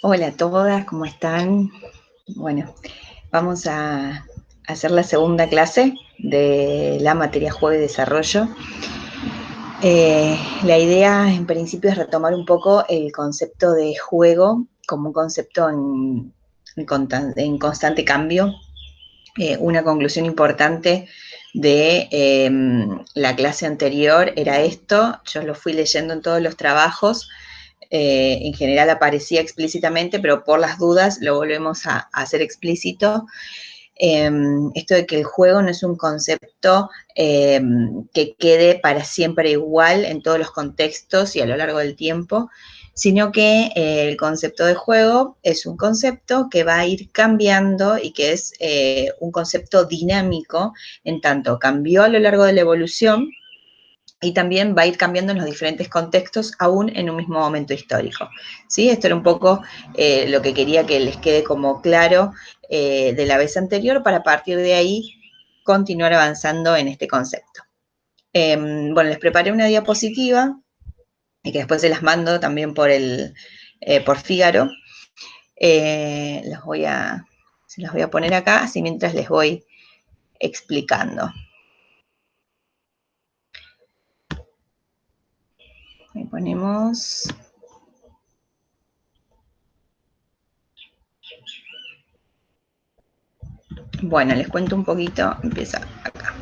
Hola a todas, ¿cómo están? Bueno, vamos a hacer la segunda clase de la materia Juego y Desarrollo. La idea en principio es retomar un poco el concepto de juego como un concepto en constante cambio. Una conclusión importante de la clase anterior era esto, yo lo fui leyendo en todos los trabajos. En general aparecía explícitamente, pero por las dudas lo volvemos a hacer explícito. Esto de que el juego no es un concepto que quede para siempre igual en todos los contextos y a lo largo del tiempo, sino que el concepto de juego es un concepto que va a ir cambiando y que es un concepto dinámico, en tanto cambió a lo largo de la evolución y también va a ir cambiando en los diferentes contextos, aún en un mismo momento histórico. ¿Sí? Esto era un poco lo que quería que les quede como claro de la vez anterior, para a partir de ahí continuar avanzando en este concepto. Bueno, les preparé una diapositiva y que después se las mando también por Fígaro. Se las voy a poner acá, así mientras les voy explicando. Ahí ponemos... Bueno, les cuento un poquito, empieza acá.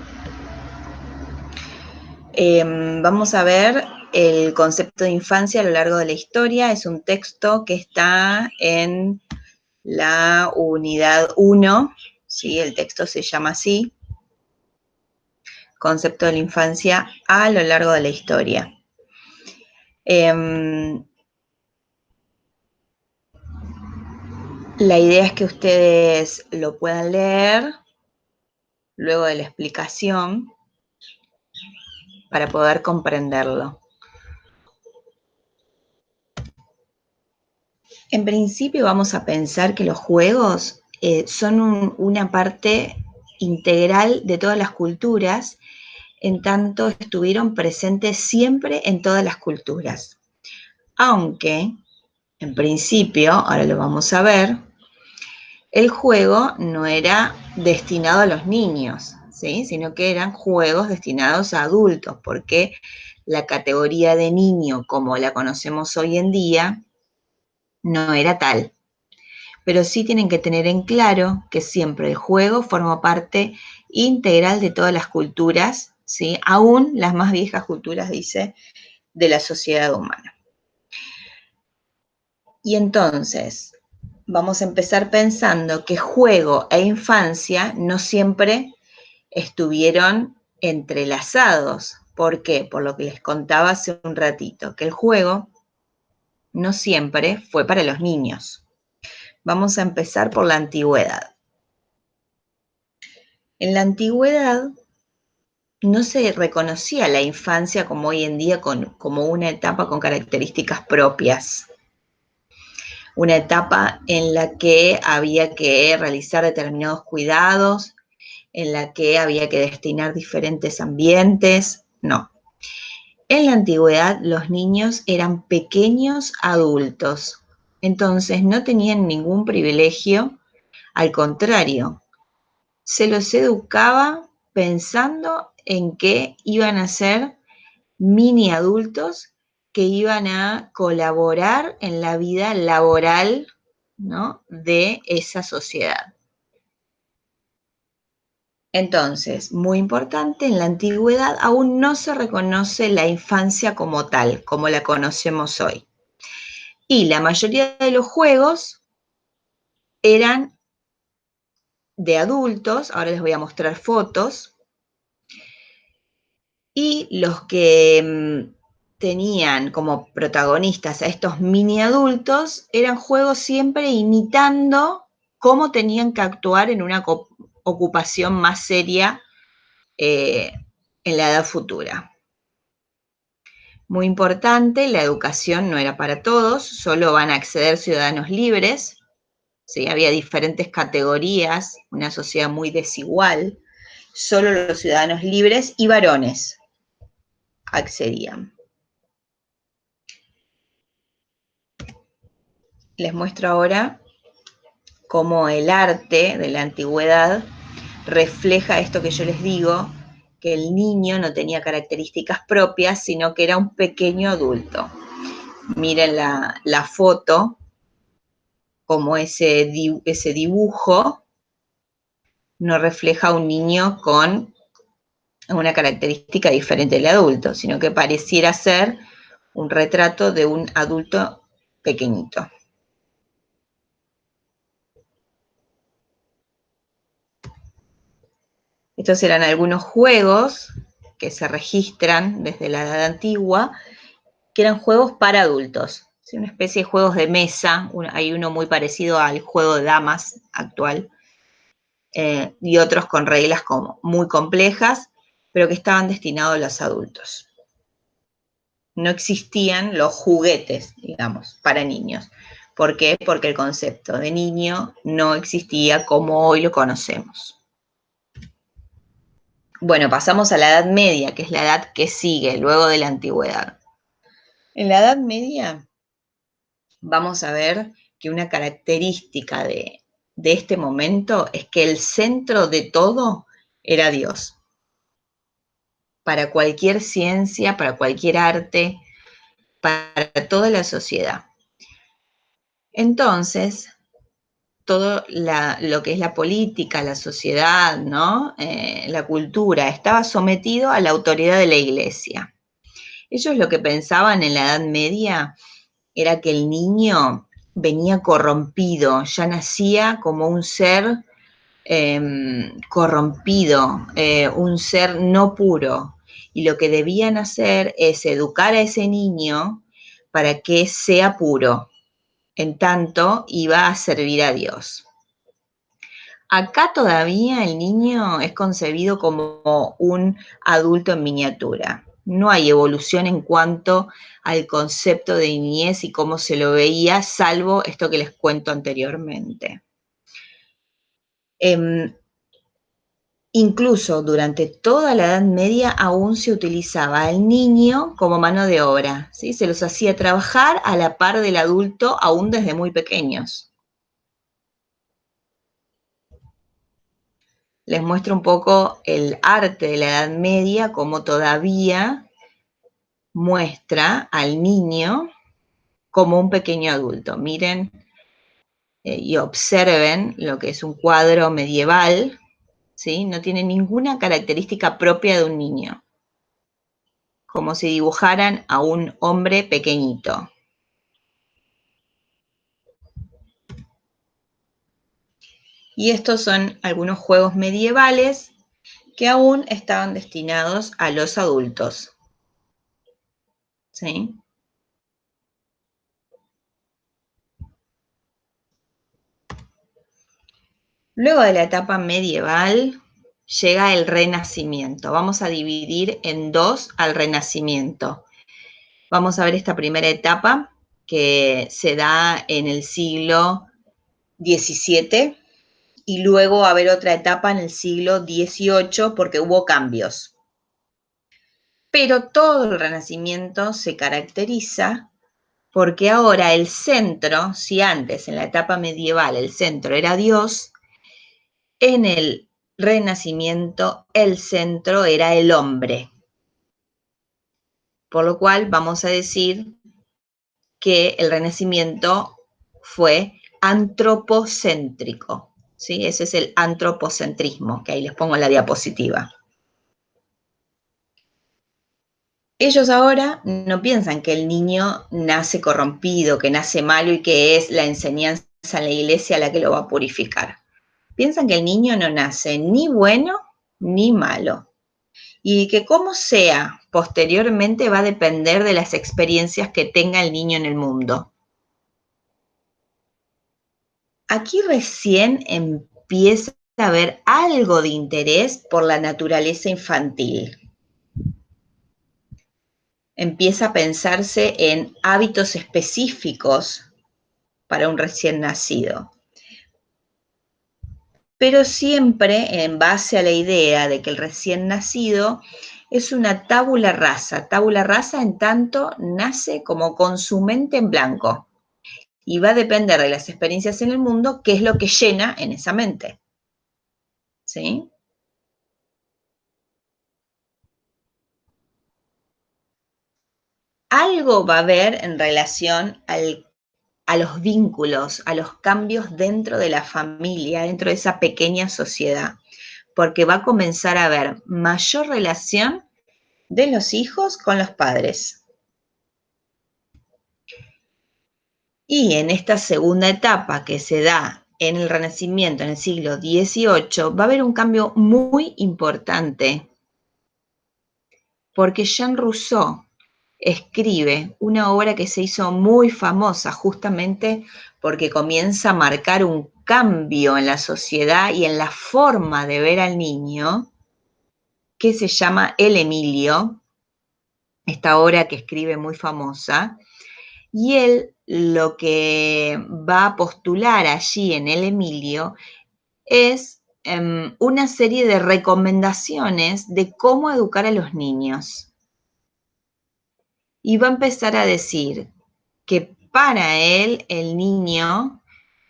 Vamos a ver el concepto de infancia a lo largo de la historia. Es un texto que está en la unidad 1, ¿sí? El texto se llama así, concepto de la infancia a lo largo de la historia. La idea es que ustedes lo puedan leer luego de la explicación para poder comprenderlo. En principio vamos a pensar que los juegos son una parte integral de todas las culturas, en tanto estuvieron presentes siempre en todas las culturas. Aunque, en principio, ahora lo vamos a ver, el juego no era destinado a los niños, ¿sí? Sino que eran juegos destinados a adultos, porque la categoría de niño, como la conocemos hoy en día, no era tal. Pero sí tienen que tener en claro que siempre el juego forma parte integral de todas las culturas, ¿sí? Aún las más viejas culturas, dice, de la sociedad humana. Y entonces, vamos a empezar pensando que juego e infancia no siempre estuvieron entrelazados. ¿Por qué? Por lo que les contaba hace un ratito, que el juego no siempre fue para los niños. Vamos a empezar por la antigüedad. En la antigüedad no se reconocía la infancia como hoy en día como una etapa con características propias. Una etapa en la que había que realizar determinados cuidados, en la que había que destinar diferentes ambientes. No. En la antigüedad los niños eran pequeños adultos, entonces no tenían ningún privilegio, al contrario, se los educaba pensando en que iban a ser mini adultos que iban a colaborar en la vida laboral, ¿no?, de esa sociedad. Entonces, muy importante, en la antigüedad aún no se reconoce la infancia como tal, como la conocemos hoy. Y la mayoría de los juegos eran de adultos, ahora les voy a mostrar fotos, y los que tenían como protagonistas a estos mini adultos eran juegos siempre imitando cómo tenían que actuar en una ocupación más seria en la edad futura. Muy importante, la educación no era para todos, solo van a acceder ciudadanos libres, ¿sí? Había diferentes categorías, una sociedad muy desigual, solo los ciudadanos libres y varones accedían. les muestro ahora cómo el arte de la antigüedad refleja esto que yo les digo, que el niño no tenía características propias, sino que era un pequeño adulto. Miren la foto, como ese dibujo no refleja a un niño con una característica diferente del adulto, sino que pareciera ser un retrato de un adulto pequeñito. Estos eran algunos juegos que se registran desde la Edad Antigua, que eran juegos para adultos, ¿sí? Una especie de juegos de mesa, hay uno muy parecido al juego de damas actual, y otros con reglas como muy complejas, pero que estaban destinados a los adultos. No existían los juguetes, digamos, para niños. ¿Por qué? Porque el concepto de niño no existía como hoy lo conocemos. Bueno, pasamos a la Edad Media, que es la edad que sigue luego de la Antigüedad. En la Edad Media vamos a ver que una característica de este momento es que el centro de todo era Dios. Para cualquier ciencia, para cualquier arte, para toda la sociedad. Entonces, todo lo que es la política, la sociedad, ¿no? La cultura, estaba sometido a la autoridad de la Iglesia. Ellos lo que pensaban en la Edad Media era que el niño venía corrompido, ya nacía como un ser corrompido, un ser no puro. Y lo que debían hacer es educar a ese niño para que sea puro. En tanto, iba a servir a Dios. Acá todavía el niño es concebido como un adulto en miniatura. No hay evolución en cuanto al concepto de niñez y cómo se lo veía, salvo esto que les cuento anteriormente. Incluso durante toda la Edad Media aún se utilizaba al niño como mano de obra, ¿sí? Se los hacía trabajar a la par del adulto aún desde muy pequeños. Les muestro un poco el arte de la Edad Media, como todavía muestra al niño como un pequeño adulto. Miren y observen lo que es un cuadro medieval, ¿sí? No tiene ninguna característica propia de un niño, como si dibujaran a un hombre pequeñito. Y estos son algunos juegos medievales que aún estaban destinados a los adultos, ¿sí? Luego de la etapa medieval llega el Renacimiento. Vamos a dividir en dos al Renacimiento. Vamos a ver esta primera etapa que se da en el siglo XVII y luego va a haber otra etapa en el siglo XVIII porque hubo cambios. Pero todo el Renacimiento se caracteriza porque ahora el centro, si antes en la etapa medieval el centro era Dios, en el Renacimiento el centro era el hombre. Por lo cual vamos a decir que el Renacimiento fue antropocéntrico, ¿sí? Ese es el antropocentrismo, que ahí les pongo en la diapositiva. Ellos ahora no piensan que el niño nace corrompido, que nace malo y que es la enseñanza en la iglesia la que lo va a purificar. Piensan que el niño no nace ni bueno ni malo y que cómo sea posteriormente va a depender de las experiencias que tenga el niño en el mundo. Aquí recién empieza a haber algo de interés por la naturaleza infantil. Empieza a pensarse en hábitos específicos para un recién nacido. Pero siempre en base a la idea de que el recién nacido es una tabula rasa en tanto nace como con su mente en blanco. Y va a depender de las experiencias en el mundo qué es lo que llena en esa mente. ¿Sí? Algo va a haber en relación a los vínculos, a los cambios dentro de la familia, dentro de esa pequeña sociedad, porque va a comenzar a haber mayor relación de los hijos con los padres. Y en esta segunda etapa que se da en el Renacimiento, en el siglo XVIII, va a haber un cambio muy importante, porque Jean Rousseau escribe una obra que se hizo muy famosa justamente porque comienza a marcar un cambio en la sociedad y en la forma de ver al niño, que se llama El Emilio, esta obra que escribe muy famosa, y él lo que va a postular allí en El Emilio es una serie de recomendaciones de cómo educar a los niños. Y va a empezar a decir que para él el niño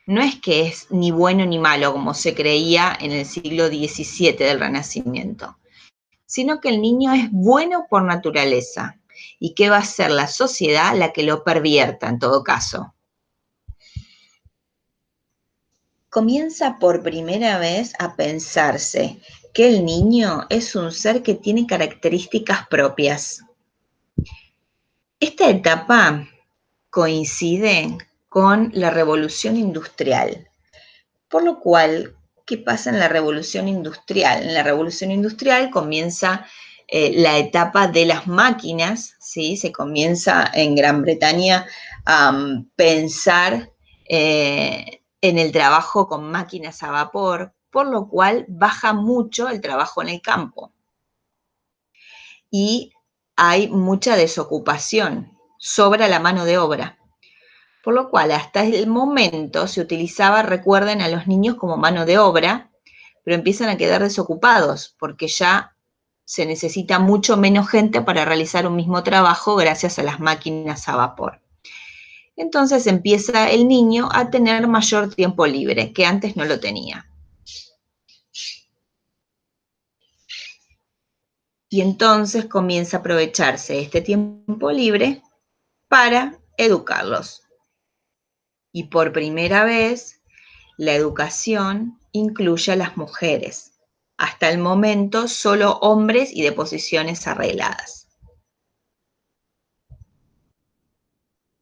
no es que es ni bueno ni malo, como se creía en el siglo XVII del Renacimiento, sino que el niño es bueno por naturaleza y que va a ser la sociedad la que lo pervierta en todo caso. Comienza por primera vez a pensarse que el niño es un ser que tiene características propias. Esta etapa coincide con la revolución industrial, por lo cual, ¿qué pasa en la revolución industrial? En la revolución industrial comienza la etapa de las máquinas, ¿sí? Se comienza en Gran Bretaña a pensar en el trabajo con máquinas a vapor, por lo cual baja mucho el trabajo en el campo. Y hay mucha desocupación, sobra la mano de obra. Por lo cual, hasta el momento se utilizaba, recuerden, a los niños como mano de obra, pero empiezan a quedar desocupados porque ya se necesita mucho menos gente para realizar un mismo trabajo gracias a las máquinas a vapor. Entonces empieza el niño a tener mayor tiempo libre, que antes no lo tenía. Y entonces comienza a aprovecharse este tiempo libre para educarlos. Y por primera vez, la educación incluye a las mujeres. Hasta el momento, solo hombres y de posiciones arregladas.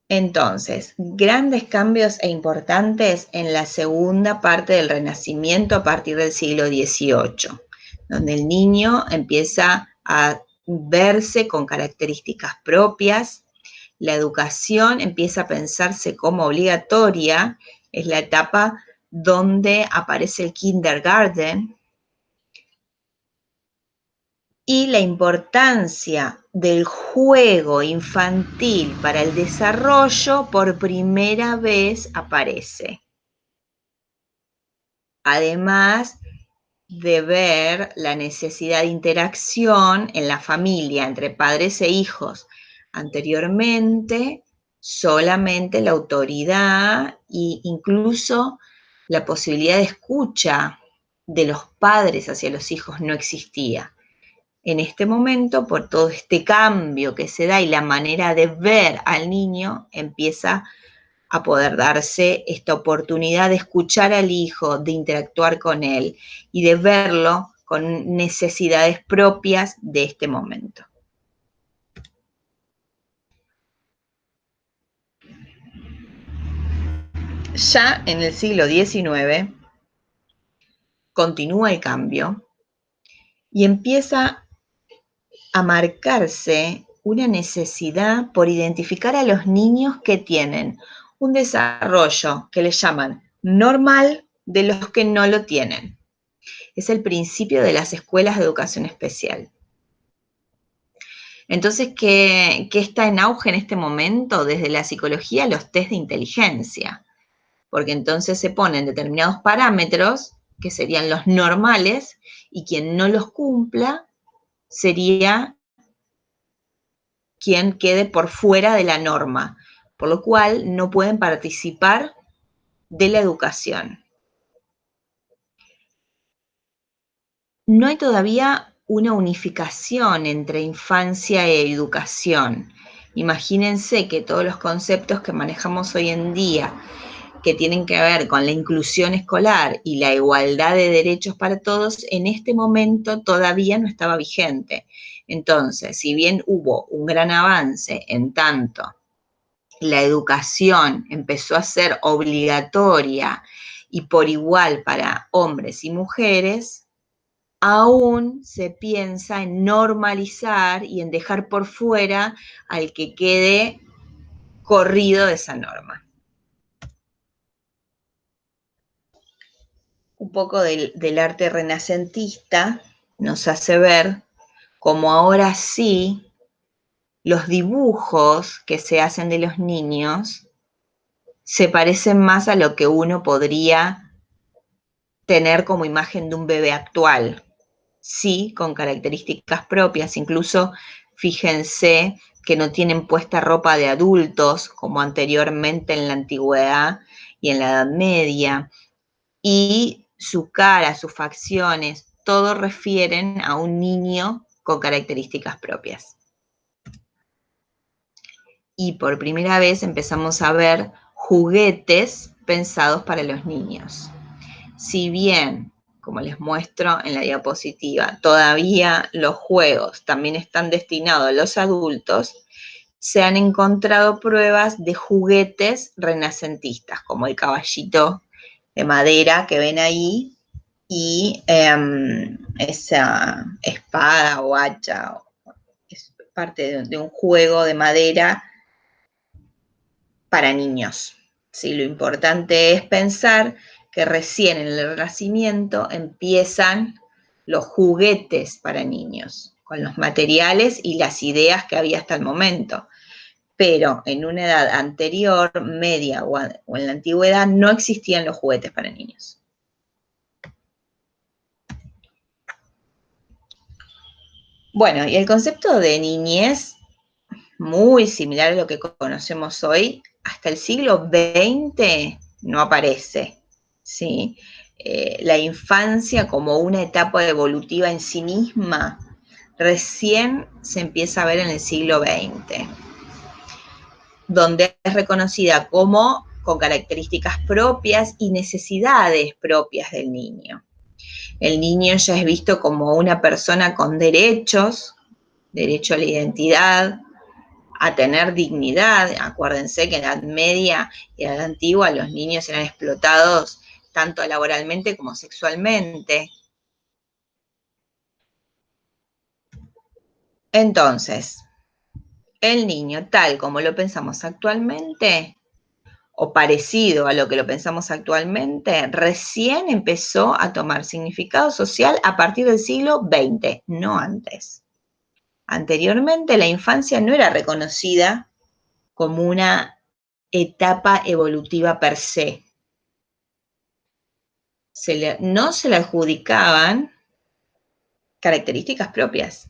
Entonces, grandes cambios e importantes en la segunda parte del Renacimiento a partir del siglo XVIII, donde el niño empieza a verse con características propias, la educación empieza a pensarse como obligatoria, es la etapa donde aparece el kindergarten, y la importancia del juego infantil para el desarrollo por primera vez aparece. Además de ver la necesidad de interacción en la familia entre padres e hijos. Anteriormente, solamente la autoridad e incluso la posibilidad de escucha de los padres hacia los hijos no existía. En este momento, por todo este cambio que se da y la manera de ver al niño, empieza a poder darse esta oportunidad de escuchar al hijo, de interactuar con él y de verlo con necesidades propias de este momento. Ya en el siglo XIX continúa el cambio y empieza a marcarse una necesidad por identificar a los niños que tienen un desarrollo que le llaman normal de los que no lo tienen. Es el principio de las escuelas de educación especial. Entonces, ¿qué está en auge en este momento? Desde la psicología, los test de inteligencia, porque entonces se ponen determinados parámetros que serían los normales y quien no los cumpla sería quien quede por fuera de la norma. por lo cual no pueden participar de la educación. No hay todavía una unificación entre infancia e educación. Imagínense que todos los conceptos que manejamos hoy en día, que tienen que ver con la inclusión escolar y la igualdad de derechos para todos, en este momento todavía no estaba vigente. Entonces, si bien hubo un gran avance en tanto la educación empezó a ser obligatoria y por igual para hombres y mujeres, aún se piensa en normalizar y en dejar por fuera al que quede corrido de esa norma. Un poco del arte renacentista nos hace ver cómo ahora sí los dibujos que se hacen de los niños se parecen más a lo que uno podría tener como imagen de un bebé actual, sí, con características propias, incluso fíjense que no tienen puesta ropa de adultos como anteriormente en la antigüedad y en la Edad Media, y su cara, sus facciones, todo refieren a un niño con características propias. Y por primera vez empezamos a ver juguetes pensados para los niños. Si bien, como les muestro en la diapositiva, todavía los juegos también están destinados a los adultos, se han encontrado pruebas de juguetes renacentistas, como el caballito de madera que ven ahí y esa espada o hacha, es parte de un juego de madera para niños. ¿Sí? Lo importante es pensar que recién en el Renacimiento empiezan los juguetes para niños, con los materiales y las ideas que había hasta el momento. Pero en una edad anterior, media o en la antigüedad, no existían los juguetes para niños. Bueno, y el concepto de niñez, muy similar a lo que conocemos hoy, hasta el siglo XX no aparece, ¿sí? La infancia como una etapa evolutiva en sí misma recién se empieza a ver en el siglo XX, donde es reconocida como con características propias y necesidades propias del niño. El niño ya es visto como una persona con derechos, derecho a la identidad, a tener dignidad. Acuérdense que en la Edad Media y en la Edad Antigua los niños eran explotados tanto laboralmente como sexualmente. Entonces, el niño, tal como lo pensamos actualmente, o parecido a lo que lo pensamos actualmente, recién empezó a tomar significado social a partir del siglo XX, no antes. Anteriormente la infancia no era reconocida como una etapa evolutiva per se. No se le adjudicaban características propias.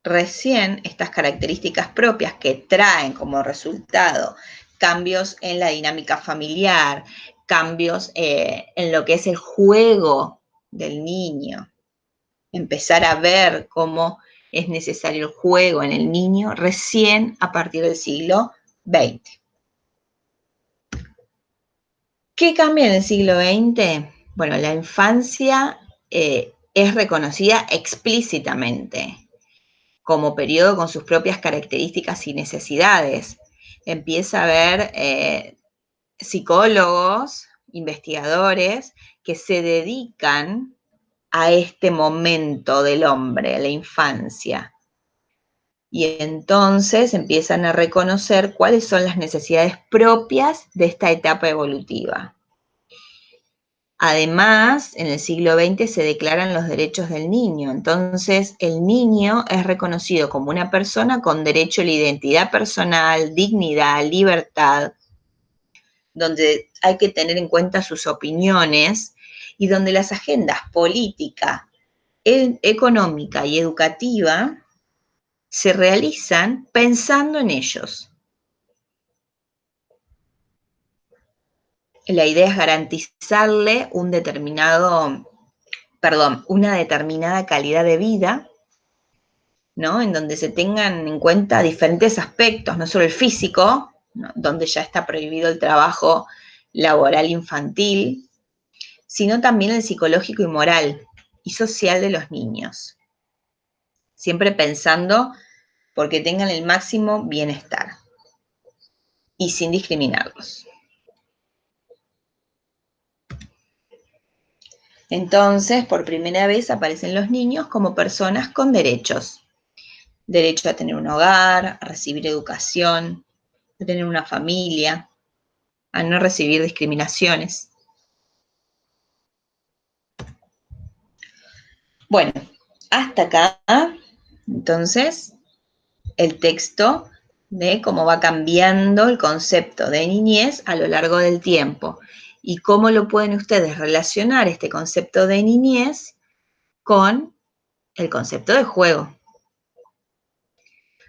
Recién estas características propias que traen como resultado cambios en la dinámica familiar, cambios en lo que es el juego del niño, empezar a ver cómo es necesario el juego en el niño recién a partir del siglo XX. ¿Qué cambia en el siglo XX? Bueno, la infancia es reconocida explícitamente como periodo con sus propias características y necesidades. Empieza a haber psicólogos, investigadores que se dedican a este momento del hombre, a la infancia. Y entonces empiezan a reconocer cuáles son las necesidades propias de esta etapa evolutiva. Además, en el siglo XX se declaran los derechos del niño. Entonces, el niño es reconocido como una persona con derecho a la identidad personal, dignidad, libertad, donde hay que tener en cuenta sus opiniones y donde las agendas política, económica y educativa se realizan pensando en ellos. La idea es garantizarle una determinada calidad de vida, ¿no? En donde se tengan en cuenta diferentes aspectos, no solo el físico, ¿no? Donde ya está prohibido el trabajo laboral infantil, sino también el psicológico y moral y social de los niños. Siempre pensando porque tengan el máximo bienestar y sin discriminarlos. Entonces, por primera vez aparecen los niños como personas con derechos. Derecho a tener un hogar, a recibir educación, a tener una familia, a no recibir discriminaciones. Bueno, hasta acá, entonces, el texto de cómo va cambiando el concepto de niñez a lo largo del tiempo y cómo lo pueden ustedes relacionar este concepto de niñez con el concepto de juego.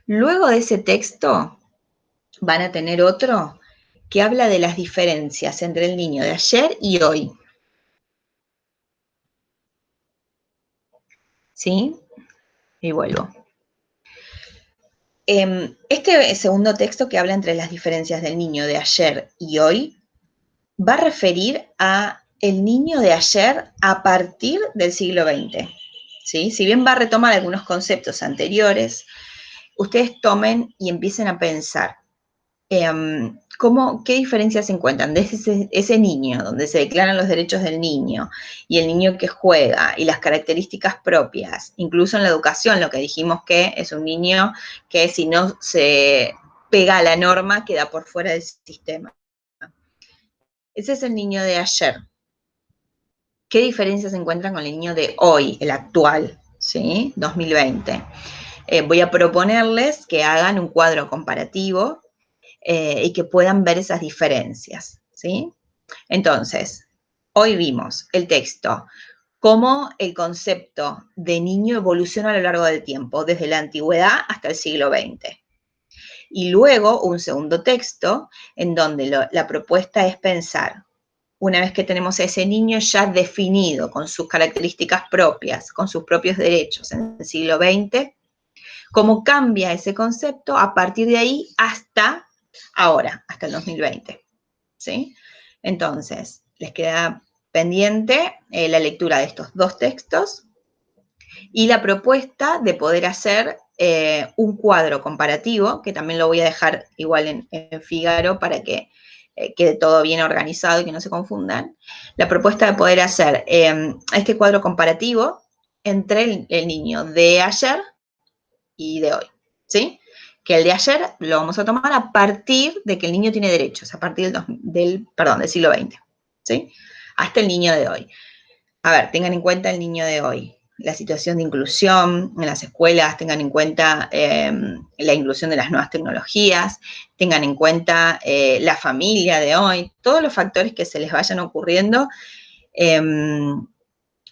Luego de ese texto van a tener otro que habla de las diferencias entre el niño de ayer y hoy. ¿Sí? Y vuelvo. Este segundo texto que habla entre las diferencias del niño de ayer y hoy va a referir a el niño de ayer a partir del siglo XX. ¿Sí? Si bien va a retomar algunos conceptos anteriores, ustedes tomen y empiecen a pensar qué diferencias se encuentran de ese niño, donde se declaran los derechos del niño, y el niño que juega, y las características propias, incluso en la educación, lo que dijimos que es un niño que si no se pega a la norma, queda por fuera del sistema. Ese es el niño de ayer. ¿Qué diferencias se encuentran con el niño de hoy, el actual, ¿sí? 2020. Voy a proponerles que hagan un cuadro comparativo y que puedan ver esas diferencias, ¿sí? Entonces, hoy vimos el texto, cómo el concepto de niño evoluciona a lo largo del tiempo, desde la antigüedad hasta el siglo XX. Y luego un segundo texto en donde la propuesta es pensar, una vez que tenemos a ese niño ya definido, con sus características propias, con sus propios derechos en el siglo XX, cómo cambia ese concepto a partir de ahí hasta ahora, hasta el 2020. ¿Sí? Entonces, les queda pendiente la lectura de estos dos textos y la propuesta de poder hacer un cuadro comparativo, que también lo voy a dejar igual en Fígaro para que quede todo bien organizado y que no se confundan. La propuesta de poder hacer este cuadro comparativo entre el niño de ayer y de hoy, ¿sí? Que el de ayer lo vamos a tomar a partir de que el niño tiene derechos, a partir del siglo XX, ¿sí? Hasta el niño de hoy. A ver, tengan en cuenta el niño de hoy, la situación de inclusión en las escuelas, tengan en cuenta la inclusión de las nuevas tecnologías, tengan en cuenta la familia de hoy, todos los factores que se les vayan ocurriendo,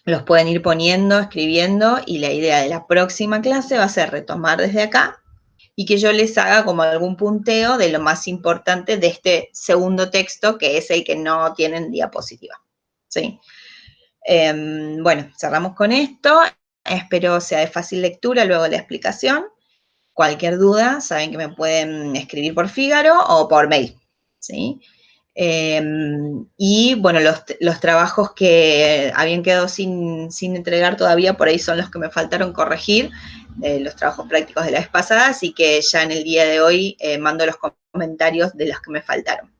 los pueden ir poniendo, escribiendo, y la idea de la próxima clase va a ser retomar desde acá y que yo les haga como algún punteo de lo más importante de este segundo texto, que es el que no tienen diapositiva, ¿sí? Bueno, cerramos con esto. Espero sea de fácil lectura luego la explicación. Cualquier duda, saben que me pueden escribir por Fígaro o por mail, ¿sí? Y bueno, los trabajos que habían quedado sin entregar todavía, por ahí son los que me faltaron corregir, los trabajos prácticos de la vez pasada, así que ya en el día de hoy mando los comentarios de los que me faltaron.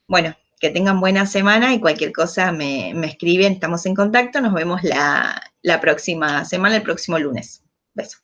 Bueno, que tengan buena semana y cualquier cosa me escriben, estamos en contacto, nos vemos la próxima semana, el próximo lunes. Besos.